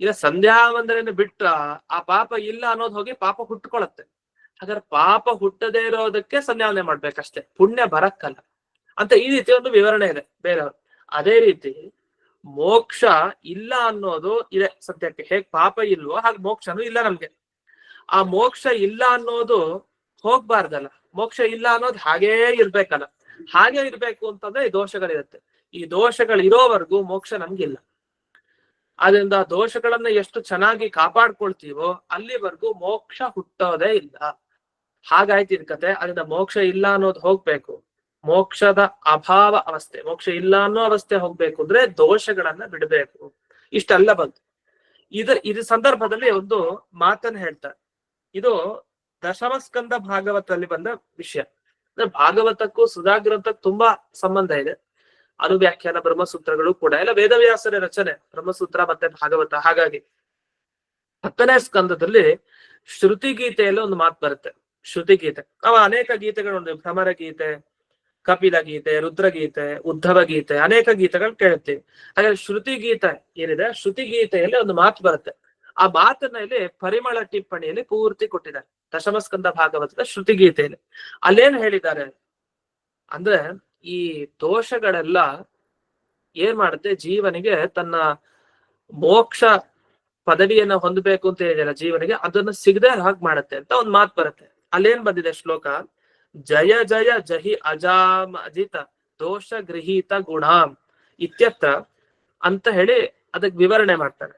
ಇಲ್ಲ ಸಂಧ್ಯಾವಂದನೆ ಬಿಟ್ಟ ಆ ಪಾಪ ಇಲ್ಲ ಅನ್ನೋದು ಹೋಗಿ ಪಾಪ ಹುಟ್ಕೊಳತ್ತೆ. ಹಾಗಾದ್ರೆ ಪಾಪ ಹುಟ್ಟದೇ ಇರೋದಕ್ಕೆ ಸಂಧ್ಯಾವಂದನೆ ಮಾಡ್ಬೇಕಷ್ಟೇ, ಪುಣ್ಯ ಬರಕ್ಕಲ್ಲ ಅಂತ ಈ ರೀತಿ ಒಂದು ವಿವರಣೆ ಇದೆ ಬೇರೆಯವರು. ಅದೇ ರೀತಿ ಮೋಕ್ಷ ಇಲ್ಲ ಅನ್ನೋದು ಇದೆ ಸತ್ಯಕ್ಕೆ. ಹೇಗ್ ಪಾಪ ಇಲ್ವೋ ಹಾಗೆ ಮೋಕ್ಷನೂ ಇಲ್ಲ ನಮ್ಗೆ. ಆ ಮೋಕ್ಷ ಇಲ್ಲ ಅನ್ನೋದು ಹೋಗ್ಬಾರ್ದಲ್ಲ, ಮೋಕ್ಷ ಇಲ್ಲ ಅನ್ನೋದು ಹಾಗೇ ಇರ್ಬೇಕಲ್ಲ. ಹಾಗೆ ಇರ್ಬೇಕು ಅಂತಂದ್ರೆ ಈ ದೋಷಗಳಿರುತ್ತೆ. ಈ ದೋಷಗಳು ಇರೋವರೆಗೂ ಮೋಕ್ಷ ನಮ್ಗಿಲ್ಲ. ಆದ್ರಿಂದ ದೋಷಗಳನ್ನ ಎಷ್ಟು ಚೆನ್ನಾಗಿ ಕಾಪಾಡ್ಕೊಳ್ತೀವೋ ಅಲ್ಲಿವರೆಗೂ ಮೋಕ್ಷ ಹುಟ್ಟೋದೇ ಇಲ್ಲ. ಹಾಗಾಯ್ತು ಇದ್ ಕತೆ. ಅದರಿಂದ ಮೋಕ್ಷ ಇಲ್ಲ ಅನ್ನೋದು ಹೋಗ್ಬೇಕು, ಮೋಕ್ಷದ ಅಭಾವ ಅವಸ್ಥೆ, ಮೋಕ್ಷ ಇಲ್ಲ ಅನ್ನೋ ಅವಸ್ಥೆ ಹೋಗ್ಬೇಕು ಅಂದ್ರೆ ದೋಷಗಳನ್ನ ಬಿಡಬೇಕು. ಇಷ್ಟೆಲ್ಲ ಬಂತು. ಇದ್ರ ಸಂದರ್ಭದಲ್ಲಿ ಒಂದು ಮಾತನ್ನ ಹೇಳ್ತಾರೆ. ಇದು ದಶಮಸ್ಕಂದ ಭಾಗವತದಲ್ಲಿ ಬಂದ ವಿಷಯ. ಅಂದ್ರೆ ಭಾಗವತಕ್ಕೂ ಸುಧಾಗ್ರಂಥಕ್ಕೂ ತುಂಬಾ ಸಂಬಂಧ ಇದೆ. ಅನುವ್ಯಾಖ್ಯಾನ ಬ್ರಹ್ಮಸೂತ್ರಗಳು ಕೂಡ ಎಲ್ಲ ವೇದವ್ಯಾಸರ ರಚನೆ, ಬ್ರಹ್ಮಸೂತ್ರ ಮತ್ತೆ ಭಾಗವತ. ಹಾಗಾಗಿ 10ನೇ ಸ್ಕಂದದಲ್ಲಿ ಶ್ರುತಿ ಗೀತೆಯಲ್ಲಿ ಒಂದು ಮಾತು ಬರುತ್ತೆ. ಶ್ರುತಿ ಗೀತೆ ಅವ ಅನೇಕ ಗೀತೆಗಳು, ಭ್ರಮರ ಗೀತೆ, ಕಪಿಲ ಗೀತೆ, ರುದ್ರಗೀತೆ, ಉದ್ಧವ ಗೀತೆ, ಅನೇಕ ಗೀತೆಗಳು ಕೇಳುತ್ತೀವಿ. ಹಾಗಾಗಿ ಶ್ರುತಿ ಗೀತೆ ಏನಿದೆ, ಶ್ರುತಿ ಗೀತೆಯಲ್ಲಿ ಒಂದು ಮಾತು ಬರುತ್ತೆ. ಆ ಮಾತನ್ನ ಇಲ್ಲಿ ಪರಿಮಳ ಟಿಪ್ಪಣಿಯಲ್ಲಿ ಪೂರ್ತಿ ಕೊಟ್ಟಿದ್ದಾರೆ. ದಶಮಸ್ಕಂದ ಭಾಗವತದ ಶ್ರುತಿ ಗೀತೆಯಲ್ಲಿ ಅಲ್ಲೇನ್ ಹೇಳಿದ್ದಾರೆ ಅಂದ್ರೆ, ಈ ದೋಷಗಳೆಲ್ಲ ಏನ್ ಮಾಡುತ್ತೆ, ಜೀವನಿಗೆ ತನ್ನ ಮೋಕ್ಷ ಪದವಿಯನ್ನ ಹೊಂದಬೇಕು ಅಂತ ಹೇಳಿದೆಯಲ್ಲ ಜೀವನಿಗೆ, ಅದನ್ನ ಸಿಗದೆ ಹಾಗೆ ಮಾಡುತ್ತೆ ಅಂತ ಒಂದ್ ಮಾತು ಬರುತ್ತೆ. ಅಲ್ಲೇನ್ ಬಂದಿದೆ ಶ್ಲೋಕ, ಜಯ ಜಯ ಜಹಿ ಅಜಾಮ್ ಅಜಿತ ದೋಷ ಗೃಹೀತ ಗುಣಾಂ ಇತ್ಯತ್ರ ಅಂತ ಹೇಳಿ ಅದಕ್ಕೆ ವಿವರಣೆ ಮಾಡ್ತಾರೆ.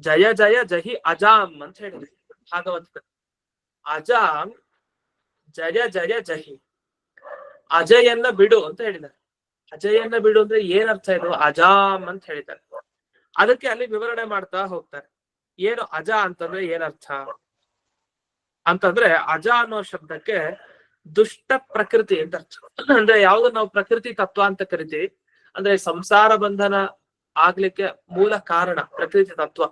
ಜಯ ಜಯ ಜಹಿ ಅಜಾಮ್ ಅಂತ ಹೇಳಿದೆ ಭಾಗವತ. ಅಜಾಮ್ ಜಯ ಜಯ ಜಹಿ, ಅಜಯನ್ನ ಬಿಡು ಅಂತ ಹೇಳಿದ್ದಾರೆ. ಅಜಯನ್ನ ಬಿಡು ಅಂದ್ರೆ ಏನ್ ಅರ್ಥ ಇದು, ಅಜಾಮ್ ಅಂತ ಹೇಳಿದ್ದಾರೆ. ಅದಕ್ಕೆ ಅಲ್ಲಿ ವಿವರಣೆ ಮಾಡ್ತಾ ಹೋಗ್ತಾರೆ. ಏನು ಅಜ ಅಂತಂದ್ರೆ ಏನರ್ಥ ಅಂತಂದ್ರೆ, ಅಜ ಅನ್ನೋ ಶಬ್ದಕ್ಕೆ ದುಷ್ಟ ಪ್ರಕೃತಿ ಅಂತ ಅರ್ಥ. ಅಂದ್ರೆ ಯಾವ್ದು ನಾವು ಪ್ರಕೃತಿ ತತ್ವ ಅಂತ ಕರಿತೀವಿ, ಅಂದ್ರೆ ಸಂಸಾರ ಬಂಧನ ಆಗ್ಲಿಕ್ಕೆ ಮೂಲ ಕಾರಣ ಪ್ರಕೃತಿ ತತ್ವ.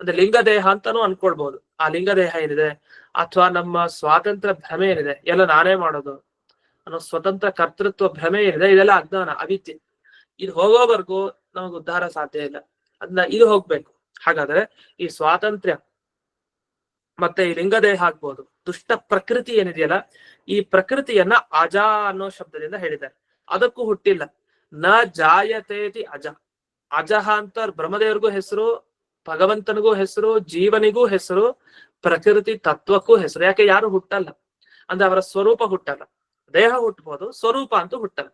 ಅಂದ್ರೆ ಲಿಂಗದೇಹ ಅಂತಾನು ಅನ್ಕೊಳ್ಬಹುದು. ಆ ಲಿಂಗದೇಹ ಏನಿದೆ, ಅಥವಾ ನಮ್ಮ ಸ್ವಾತಂತ್ರ್ಯ ಭ್ರಮೆ ಏನಿದೆ, ಎಲ್ಲ ನಾನೇ ಮಾಡೋದು ಅನ್ನೋ ಸ್ವತಂತ್ರ ಕರ್ತೃತ್ವ ಭ್ರಮೆ ಏನಿದೆ, ಇದೆಲ್ಲ ಅಜ್ಞಾನ, ಅವಿದ್ಯೆ. ಇದು ಹೋಗೋವರೆಗೂ ನಮಗ್ ಉದ್ಧಾರ ಸಾಧ್ಯ ಇಲ್ಲ. ಅದನ್ನ ಇದು ಹೋಗ್ಬೇಕು. ಹಾಗಾದ್ರೆ ಈ ಸ್ವಾತಂತ್ರ್ಯ ಮತ್ತೆ ಈ ಲಿಂಗದೇಹ ಆಗ್ಬೋದು, ದುಷ್ಟ ಪ್ರಕೃತಿ ಏನಿದೆಯಲ್ಲ, ಈ ಪ್ರಕೃತಿಯನ್ನ ಅಜ ಅನ್ನೋ ಶಬ್ದದಿಂದ ಹೇಳಿದ್ದಾರೆ. ಅದಕ್ಕೂ ಹುಟ್ಟಿಲ್ಲ. ನ ಜಾಯತೇತಿ ಅಜ. ಅಜಹ ಅಂತ ಬ್ರಹ್ಮದೇವರಿಗೂ ಹೆಸರು, ಭಗವಂತನಿಗೂ ಹೆಸರು, ಜೀವನಿಗೂ ಹೆಸರು, ಪ್ರಕೃತಿ ತತ್ವಕ್ಕೂ ಹೆಸರು. ಯಾಕೆ ಯಾರು ಹುಟ್ಟಲ್ಲ ಅಂದ್ರೆ ಅವರ ಸ್ವರೂಪ ಹುಟ್ಟಲ್ಲ. ದೇಹ ಹುಟ್ಟಬಹುದು, ಸ್ವರೂಪ ಅಂತೂ ಹುಟ್ಟಲ್ಲ.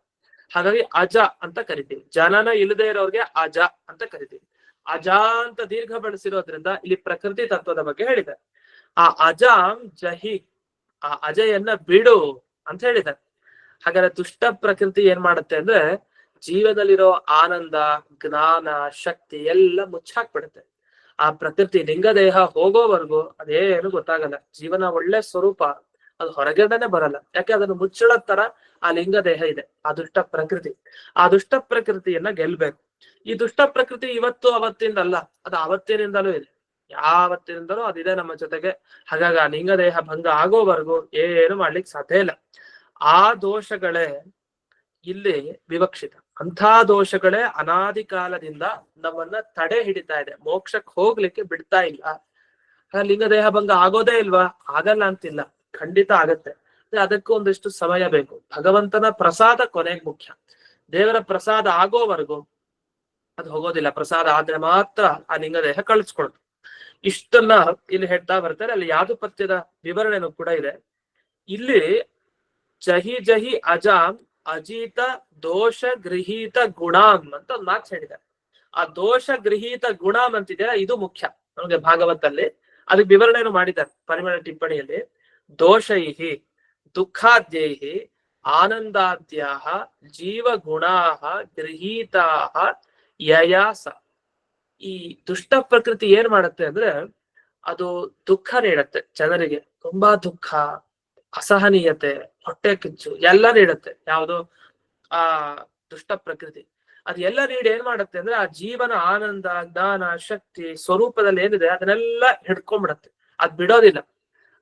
ಹಾಗಾಗಿ ಅಜ ಅಂತ ಕರಿತೀವಿ. ಜನನ ಇಲ್ಲದೆ ಇರೋರ್ಗೆ ಅಜ ಅಂತ ಕರಿತೀವಿ. ಅಜ ಅಂತ ದೀರ್ಘ ಬಳಸಿರೋದ್ರಿಂದ ಇಲ್ಲಿ ಪ್ರಕೃತಿ ತತ್ವದ ಬಗ್ಗೆ ಹೇಳಿದೆ. ಆ ಅಜಾಂ ಜಹಿ, ಆ ಅಜಯನ್ನ ಬಿಡು ಅಂತ ಹೇಳಿದ್ದಾರೆ. ಹಾಗಾದ್ರೆ ದುಷ್ಟ ಪ್ರಕೃತಿ ಏನ್ ಮಾಡುತ್ತೆ ಅಂದ್ರೆ, ಜೀವನದಲ್ಲಿರೋ ಆನಂದ, ಜ್ಞಾನ, ಶಕ್ತಿ ಎಲ್ಲ ಮುಚ್ಚಾಕ್ಬಿಡುತ್ತೆ. ಆ ಪ್ರಕೃತಿ ಲಿಂಗದೇಹ ಹೋಗೋವರೆಗೂ ಅದೇನು ಗೊತ್ತಾಗಲ್ಲ. ಜೀವನ ಒಳ್ಳೆ ಸ್ವರೂಪ ಅದು ಹೊರಗಡೆನೆ ಬರಲ್ಲ. ಯಾಕೆ ಅದನ್ನು ಮುಚ್ಚಳ ತರ ಆ ಲಿಂಗದೇಹ ಇದೆ, ಆ ದುಷ್ಟ ಪ್ರಕೃತಿ. ಆ ದುಷ್ಟ ಪ್ರಕೃತಿಯನ್ನ ಗೆಲ್ಬೇಕು. ಈ ದುಷ್ಟ ಪ್ರಕೃತಿ ಇವತ್ತು ಅವತ್ತಿಂದಲ್ಲ, ಅದು ಅವತ್ತಿನಿಂದಲೂ ಇದೆ. ಯಾವತ್ತಿನಿಂದಲೂ ಅದಿದೆ ನಮ್ಮ ಜೊತೆಗೆ. ಹಾಗಾಗಿ ಆ ಲಿಂಗದೇಹ ಭಂಗ ಆಗೋವರೆಗೂ ಏನು ಮಾಡ್ಲಿಕ್ಕೆ ಸಾಧ್ಯ ಇಲ್ಲ. ಆ ದೋಷಗಳೇ ಇಲ್ಲಿ ವಿವಕ್ಷಿತ. ಅಂಥ ದೋಷಗಳೇ ಅನಾದಿ ಕಾಲದಿಂದ ನಮ್ಮನ್ನ ತಡೆ ಹಿಡಿತಾ ಇದೆ, ಮೋಕ್ಷಕ್ಕೆ ಹೋಗ್ಲಿಕ್ಕೆ ಬಿಡ್ತಾ ಇಲ್ಲ. ಲಿಂಗದೇಹ ಭಂಗ ಆಗೋದೇ ಇಲ್ವಾ? ಆಗಲ್ಲ ಅಂತಿಲ್ಲ, ಖಂಡಿತ ಆಗತ್ತೆ. ಅದಕ್ಕೂ ಒಂದಿಷ್ಟು ಸಮಯ ಬೇಕು. ಭಗವಂತನ ಪ್ರಸಾದ ಕೊನೆಗೆ ಮುಖ್ಯ. ದೇವರ ಪ್ರಸಾದ ಆಗೋವರೆಗೂ ಅದು ಹೋಗೋದಿಲ್ಲ. ಪ್ರಸಾದ ಆದ್ರೆ ಮಾತ್ರ ಆ ಲಿಂಗದೇಹ ಕಳಿಸ್ಕೊಡುತ್ತೆ. ಇಷ್ಟನ್ನ ಇಲ್ಲಿ ಹೇಳ್ತಾ ಬರ್ತಾರೆ. ಅಲ್ಲಿ ಯಾದು ಪಥ್ಯದ ವಿವರಣೆನೂ ಕೂಡ ಇದೆ. ಇಲ್ಲಿ ಜಹಿ ಜಹಿ ಅಜಾಂ ಅಜಿತ ದೋಷ ಗೃಹೀತ ಗುಣಾಂ ಅಂತ ಒಂದು ಮಾತು ಹೇಳಿದ್ದಾರೆ. ಆ ದೋಷ ಗೃಹೀತ ಗುಣಾಂ ಅಂತಿದೆಯಲ್ಲ, ಇದು ಮುಖ್ಯ ನಮಗೆ ಭಾಗವತಲ್ಲಿ. ಅದಕ್ಕೆ ವಿವರಣೆಯನ್ನು ಮಾಡಿದ್ದಾರೆ ಪರಿಮಳ ಟಿಪ್ಪಣಿಯಲ್ಲಿ. ದೋಷೈಹಿ ದುಃಖಾದ್ಯೈಹಿ ಆನಂದಾದ್ಯಾಹ ಜೀವ ಗುಣಾಹ ಗೃಹೀತಾಹ ಯಯಾಸ. ಈ ದುಷ್ಟ ಪ್ರಕೃತಿ ಏನ್ ಮಾಡುತ್ತೆ ಅಂದ್ರೆ, ಅದು ದುಃಖ ನೀಡುತ್ತೆ ಜನರಿಗೆ. ತುಂಬಾ ದುಃಖ, ಅಸಹನೀಯತೆ, ಹೊಟ್ಟೆ ಕಿಚ್ಚು ಎಲ್ಲ ನೀಡುತ್ತೆ. ಯಾವುದು ಆ ದುಷ್ಟ ಪ್ರಕೃತಿ. ಅದ್ ಎಲ್ಲ ನೀಡಿ ಏನ್ ಮಾಡುತ್ತೆ ಅಂದ್ರೆ ಆ ಜೀವನ ಆನಂದ, ಜ್ಞಾನ, ಶಕ್ತಿ ಸ್ವರೂಪದಲ್ಲಿ ಏನಿದೆ ಅದನ್ನೆಲ್ಲ ಹಿಡ್ಕೊಂಡ್ಬಿಡತ್ತೆ. ಅದ್ ಬಿಡೋದಿಲ್ಲ,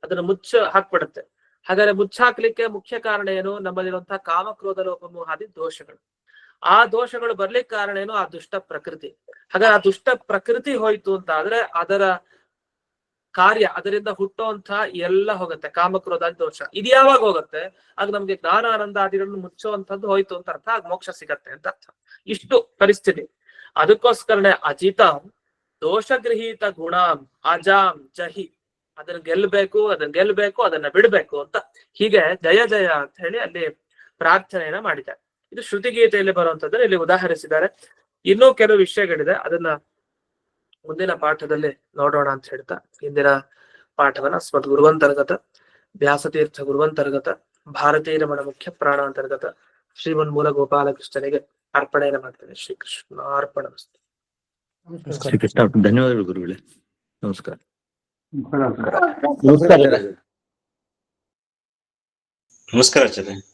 ಅದನ್ನ ಮುಚ್ಚ ಹಾಕ್ಬಿಡುತ್ತೆ. ಹಾಗಾದ್ರೆ ಮುಚ್ಚಾಕ್ಲಿಕ್ಕೆ ಮುಖ್ಯ ಕಾರಣ ಏನು? ನಮ್ಮಲ್ಲಿರುವಂತಹ ಕಾಮಕ್ರೋಧ ಲೋಪಮೋಹಾದಿ ದೋಷಗಳು. ಆ ದೋಷಗಳು ಬರ್ಲಿಕ್ಕೆ ಕಾರಣ ಏನು? ಆ ದುಷ್ಟ ಪ್ರಕೃತಿ. ಹಾಗಾದ್ರೆ ಆ ದುಷ್ಟ ಪ್ರಕೃತಿ ಹೋಯ್ತು ಅಂತ ಆದ್ರೆ ಅದರ ಕಾರ್ಯ, ಅದರಿಂದ ಹುಟ್ಟುವಂತಹ ಎಲ್ಲ ಹೋಗುತ್ತೆ. ಕಾಮಕ್ರೋಧ ದೋಷ ಇದು ಯಾವಾಗ ಹೋಗುತ್ತೆ? ಆಗ ನಮ್ಗೆ ಜ್ಞಾನ ಆನಂದ ಆದಿಗಳನ್ನು ಮುಚ್ಚುವಂಥದ್ದು ಹೋಯ್ತು ಅಂತ ಅರ್ಥ. ಆಗ ಮೋಕ್ಷ ಸಿಗತ್ತೆ ಅಂತ ಅರ್ಥ. ಇಷ್ಟು ಪರಿಸ್ಥಿತಿ. ಅದಕ್ಕೋಸ್ಕರನೇ ಅಜಿತಾಂ ದೋಷಗೃಹೀತ ಗುಣಾಂ ಅಜಾಂ ಜಹಿ, ಅದನ್ನ ಗೆಲ್ಬೇಕು, ಅದನ್ನ ಬಿಡ್ಬೇಕು ಅಂತ ಹೀಗೆ ಜಯ ಜಯ ಅಂತ ಹೇಳಿ ಅಲ್ಲಿ ಪ್ರಾರ್ಥನೆಯನ್ನ ಮಾಡಿದ್ದಾರೆ. ಇದು ಶ್ರುತಿಗೀತೆಯಲ್ಲಿ ಬರುವಂತದ್ದನ್ನ ಇಲ್ಲಿ ಉದಾಹರಿಸಿದ್ದಾರೆ. ಇನ್ನೂ ಕೆಲವು ವಿಷಯಗಳಿದೆ, ಅದನ್ನ ಮುಂದಿನ ಪಾಠದಲ್ಲಿ ನೋಡೋಣ ಅಂತ ಹೇಳ್ತಾ ಇಂದಿನ ಪಾಠವನ್ನ ಅಸ್ಮದ್ ಗುರುವಂತರ್ಗತ ವ್ಯಾಸತೀರ್ಥ ಗುರುವಂತರ್ಗತ ಭಾರತೀಯ ರಮಣ ಮುಖ್ಯ ಪ್ರಾಣಾಂತರ್ಗತ ಶ್ರೀಮನ್ ಮೂಲ ಗೋಪಾಲಕೃಷ್ಣನಿಗೆ ಅರ್ಪಣೆಯನ್ನು ಮಾಡ್ತೇನೆ. ಶ್ರೀಕೃಷ್ಣ ಅರ್ಪಣ. ಶ್ರೀಕೃಷ್ಣ. ಧನ್ಯವಾದಗಳು ಗುರುಗಳೇ. ನಮಸ್ಕಾರ. ನಮಸ್ಕಾರ ಆಚಾರ್ಯ.